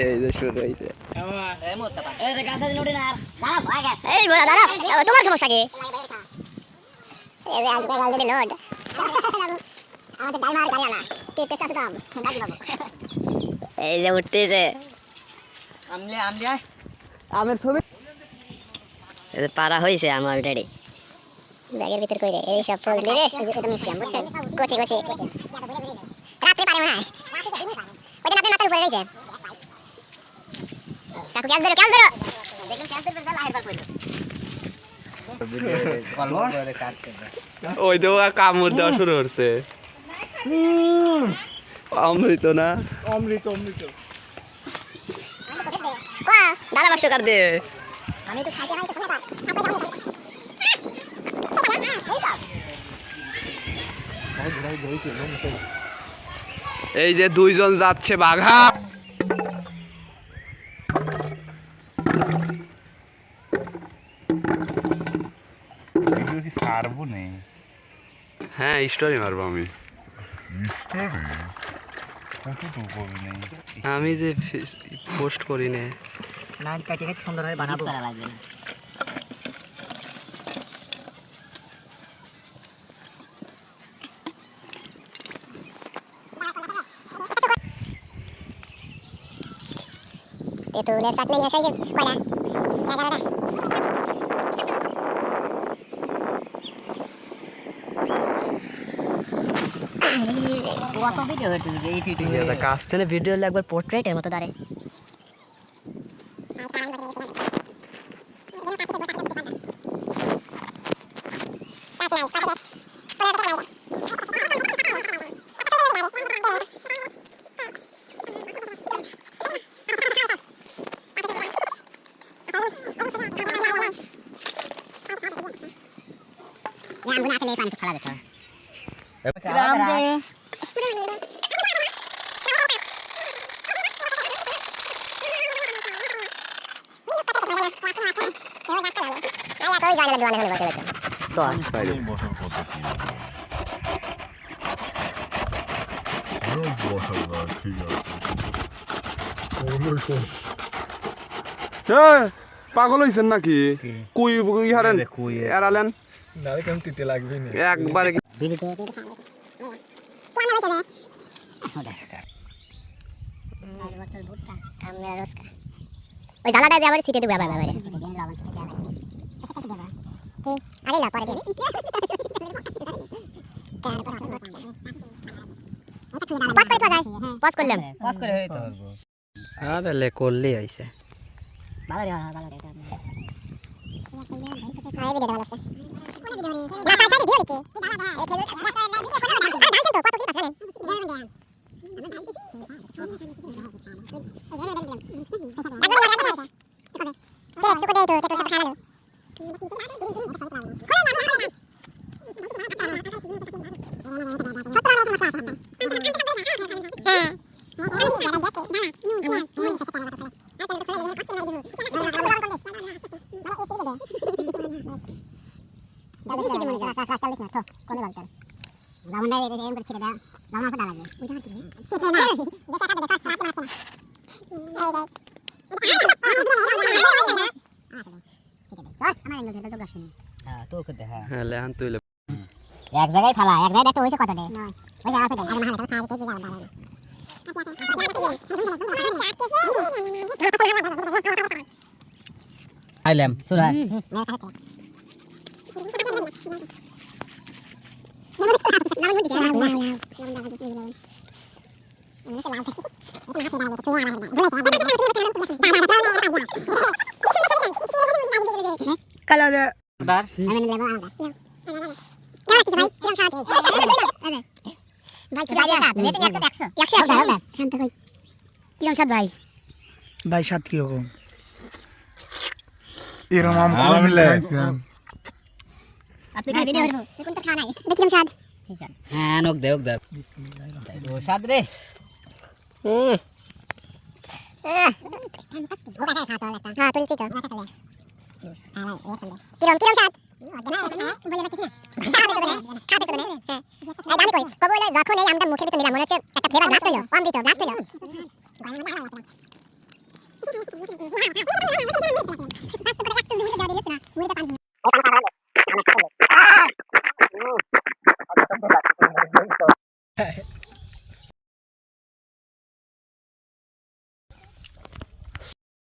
এই যে শুরু হইছে তোমার সমস্যা কি লোড এই যে উঠতেছে আমের ছবি পারা হয়েছে আমার অলরেডি ব্যাগের ভিতর কই রে এই সব ফজলি রে এটা মিষ্টি আম বুঝছেন কোচি কোচি রাতে পারে মনে হয় ওই দিন আপনার মাথার উপরে রয়েছে কাকু গ্যাস ধরো দেখুন ক্যান্সার পেশা লাহের পর ওই তো কামড় দেওয়া শুরু হচ্ছে অমৃত না অমৃত অমৃত দাদা বাক্স কার দে আমি তো খাইতে খাইতে শোনা এই যে দুইজন যাচ্ছে বাঘা হ্যাঁ স্টোরি মারবো আমি যে পোস্ট করি না নাইট কাটে কাটে সুন্দর ভাবে বানাবো করা লাগবে itu udah startnya biasa aja pada ada কাছ থেকে ভিডিও একবার পোর্ট্রেটের মতো দাঁড়ে राम दे পাগল হইছেন নাকি কুই হারেন এড়ালেন নালে কেমন তিতে লাগবে না একবারে ওই জানাটা দিয়ে আবার সিটে দেবো আবার আরে না পরে দিয়ে পজ করলাম পজ করে হইতো আরে লে করলি আইছে ভালো রে ভালো রে আই ভিডিও ভালো আছে কোন ভিডিও রে না সাইড ভিডিও দিতে হ্যাঁ লেহান তুই এক জায়গায় ফালা এক জায়গায় দেখতে হইছে কত দে ওই জায়গা থেকে আরে মাথা খাওয়া থেকে যাওয়া দাঁড়ানো আইলাম সুরা কালো দে বার ভাই স্বাদ কিরকম এরকম আম আপনি খাই দিলে হইবো কোনটা খাওয়া নাই দেখিলাম স্বাদ হ্যাঁ নক দে ও স্বাদ রে হ্যাঁ তুলছি তো কিরম স্বাদ যখন এই আমটা মুখের ভিতরে নিলাম মনে হচ্ছে একটা ফ্লেভার ব্লাস্ট হলো অমৃত ব্লাস্ট হলো